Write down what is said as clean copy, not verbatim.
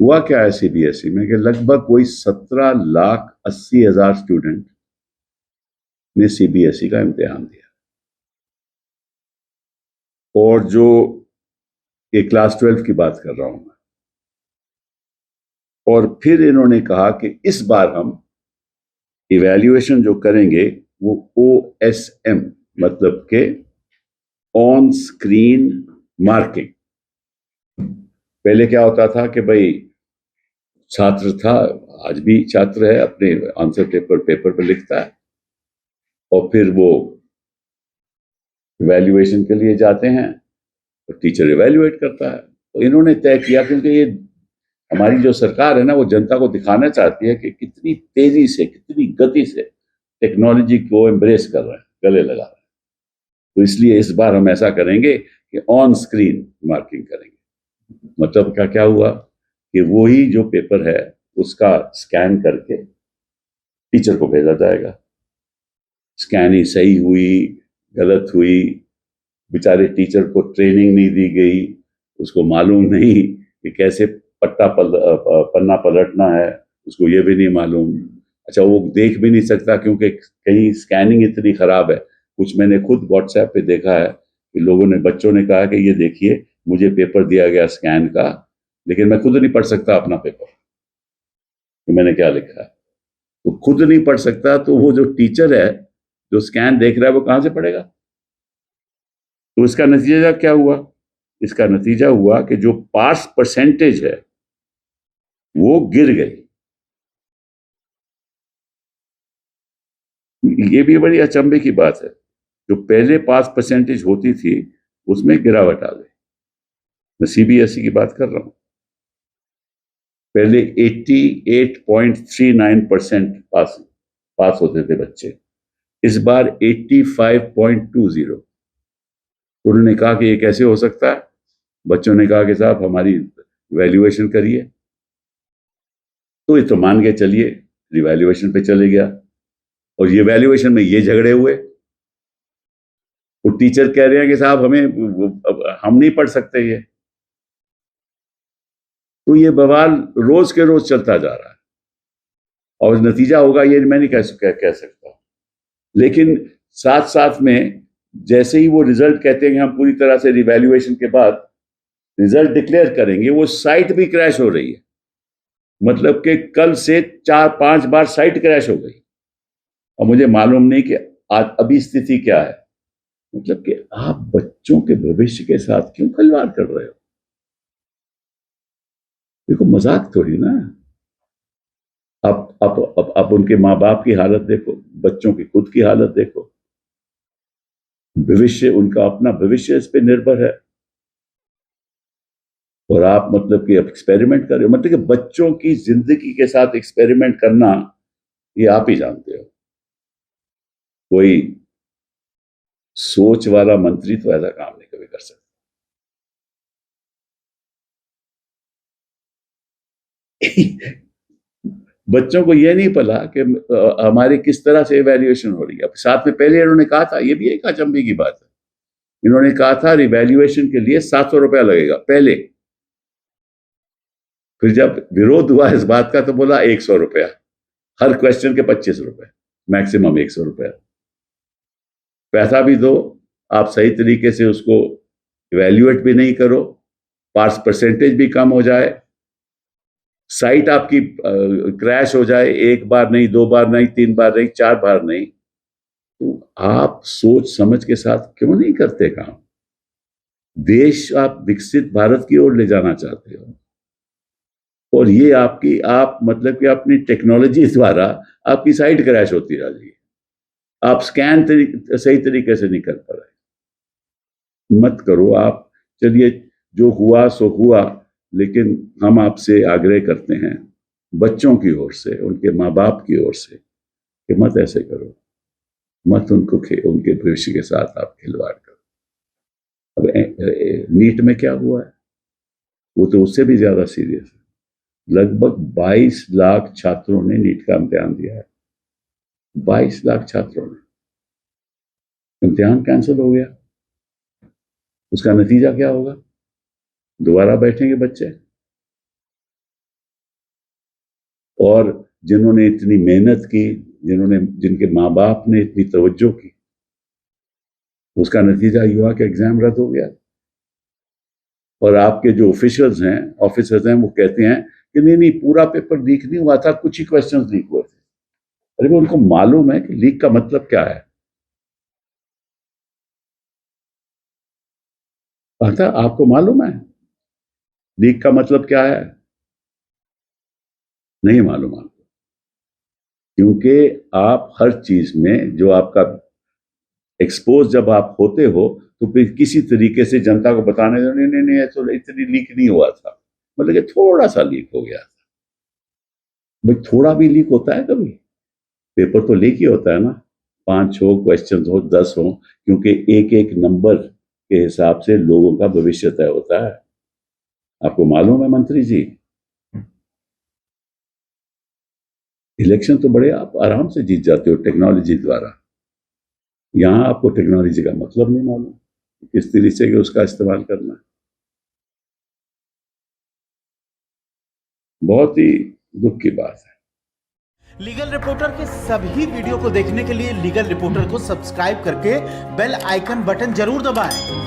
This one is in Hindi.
हुआ क्या है सीबीएसई में कि लगभग कोई 17,80,000 स्टूडेंट ने सीबीएसई का इम्तिहान दिया, और जो ये क्लास 12 की बात कर रहा हूं मैं। और फिर इन्होंने कहा कि इस बार हम इवैल्यूएशन जो करेंगे वो OSM, मतलब के ऑन स्क्रीन मार्किंग। पहले क्या होता था कि भाई छात्र था, आज भी छात्र है, अपने आंसर पेपर पर लिखता है और फिर वो इवैल्यूएशन के लिए जाते हैं तो टीचर इवैल्यूएट करता है। तो इन्होंने तय किया, क्योंकि ये हमारी जो सरकार है ना, वो जनता को दिखाना चाहती है कि कितनी तेजी से, कितनी गति से टेक्नोलॉजी को एम्ब्रेस कर रहे हैं, गले लगा रहे हैं। तो इसलिए इस बार हम ऐसा करेंगे कि ऑन स्क्रीन मार्किंग करेंगे। मतलब क्या क्या हुआ कि वही जो पेपर है उसका स्कैन करके टीचर को भेजा जाएगा। स्कैनिंग सही हुई, गलत हुई, बेचारे टीचर को ट्रेनिंग नहीं दी गई, उसको मालूम नहीं कि कैसे पन्ना पलटना है, उसको ये भी नहीं मालूम। अच्छा, वो देख भी नहीं सकता क्योंकि कहीं स्कैनिंग इतनी खराब है। कुछ मैंने खुद व्हाट्सएप पे देखा है कि लोगों ने, बच्चों ने कहा कि ये देखिए मुझे पेपर दिया गया स्कैन का, लेकिन मैं खुद नहीं पढ़ सकता अपना पेपर कि मैंने क्या लिखा है। तो खुद नहीं पढ़ सकता तो वो जो टीचर है जो स्कैन देख रहा है वो कहां से पढ़ेगा। तो इसका नतीजा क्या हुआ? इसका नतीजा हुआ कि जो पास परसेंटेज है वो गिर गई। ये भी बड़ी अचंभे की बात है, जो पहले पास परसेंटेज होती थी उसमें गिरावट आ गई। मैं सीबीएसई की बात कर रहा हूं। पहले 88.39% पास होते थे बच्चे, इस बार 85.20। तो उन्होंने कहा कि ये कैसे हो सकता है। बच्चों ने कहा कि साहब हमारी वैल्यूएशन करिए। तो ये तो मान के चलिए रिवैल्यूएशन पे चले गया, और ये वैल्यूएशन में ये झगड़े हुए। वो टीचर कह रहे हैं कि साहब हम नहीं पढ़ सकते ये। तो ये बवाल रोज के रोज चलता जा रहा है, और नतीजा होगा ये मैं नहीं कह सकता। लेकिन साथ साथ में जैसे ही वो रिजल्ट कहते हैं कि हम पूरी तरह से रिवैल्यूएशन के बाद रिजल्ट डिक्लेयर करेंगे, वो साइट भी क्रैश हो रही है। मतलब कि कल से 4-5 बार साइट क्रैश हो गई, और मुझे मालूम नहीं कि आज अभी स्थिति क्या है। मतलब कि आप बच्चों के भविष्य के साथ क्यों खिलवाड़ कर रहे हो? देखो, मजाक थोड़ी ना। अब उनके माँ बाप की हालत देखो, बच्चों की खुद की हालत देखो। भविष्य, उनका अपना भविष्य इस पे निर्भर है, और आप मतलब कि एक्सपेरिमेंट कर रहे हो। मतलब कि बच्चों की जिंदगी के साथ एक्सपेरिमेंट करना, ये आप ही जानते हो। कोई सोच वाला मंत्री तो ऐसा काम नहीं कभी कर सकता। बच्चों को यह नहीं पता कि हमारी किस तरह से इवैल्यूएशन हो रही है। साथ में पहले इन्होंने कहा था, यह भी एक अचंभे की बात है, इन्होंने कहा था रिवैल्यूएशन के लिए 700 रुपया लगेगा पहले। फिर जब विरोध हुआ इस बात का तो बोला 100 रुपया, हर क्वेश्चन के 25 रुपए, मैक्सिमम 100 रुपया। पैसा भी दो, आप सही तरीके से उसको इवैल्यूएट भी नहीं करो, पास परसेंटेज भी कम हो जाए, साइट आपकी क्रैश हो जाए, एक बार नहीं, दो बार नहीं, तीन बार नहीं, चार बार नहीं, तो आप सोच समझ के साथ क्यों नहीं करते काम? देश आप विकसित भारत की ओर ले जाना चाहते हो, और ये आप मतलब कि अपनी टेक्नोलॉजी द्वारा आपकी साइट क्रैश होती जा रही है। आप स्कैन सही तरीके से नहीं कर पा रहे। मत करो आप। चलिए, जो हुआ सो हुआ, लेकिन हम आपसे आग्रह करते हैं, बच्चों की ओर से, उनके माँ बाप की ओर से, कि मत ऐसे करो, मत उनके भविष्य के साथ आप खिलवाड़ करो। अब नीट में क्या हुआ है, वो तो उससे भी ज्यादा सीरियस है। लगभग 22 लाख छात्रों ने नीट का इम्तिहान दिया है। 22 लाख छात्रों ने, इम्तिहान कैंसिल हो गया। उसका नतीजा क्या होगा? दोबारा बैठेंगे बच्चे, और जिन्होंने इतनी मेहनत की, जिनके माँ बाप ने इतनी तवज्जो की, उसका नतीजा ये हुआ कि एग्जाम रद्द हो गया। और आपके जो ऑफिसर्स हैं वो कहते हैं कि नहीं पूरा पेपर लीक नहीं हुआ था, कुछ ही क्वेश्चंस लीक हुए थे। अरे वो उनको मालूम है कि लीक का मतलब क्या है? पता आपको मालूम है लीक का मतलब क्या है? नहीं मालूम आपको, क्योंकि आप हर चीज में जो आपका एक्सपोज जब आप होते हो तो फिर किसी तरीके से जनता को बताने दो, नहीं नहीं नहीं तो इतनी लीक नहीं हुआ था, मतलब कि थोड़ा सा लीक हो गया था। भाई थोड़ा भी लीक होता है कभी? पेपर तो लीक ही होता है ना, 5 हो क्वेश्चन हो 10 हो, क्योंकि एक एक नंबर के हिसाब से लोगों का भविष्य तय होता है। आपको मालूम है मंत्री जी, इलेक्शन तो बड़े आप आराम से जीत जाते हो टेक्नोलॉजी द्वारा। यहां आपको टेक्नोलॉजी का मतलब नहीं मालूम, किस तरीके से उसका इस्तेमाल करना है। बहुत ही दुख की बात है। लीगल रिपोर्टर के सभी वीडियो को देखने के लिए लीगल रिपोर्टर को सब्सक्राइब करके बेल आइकन बटन जरूर दबाएं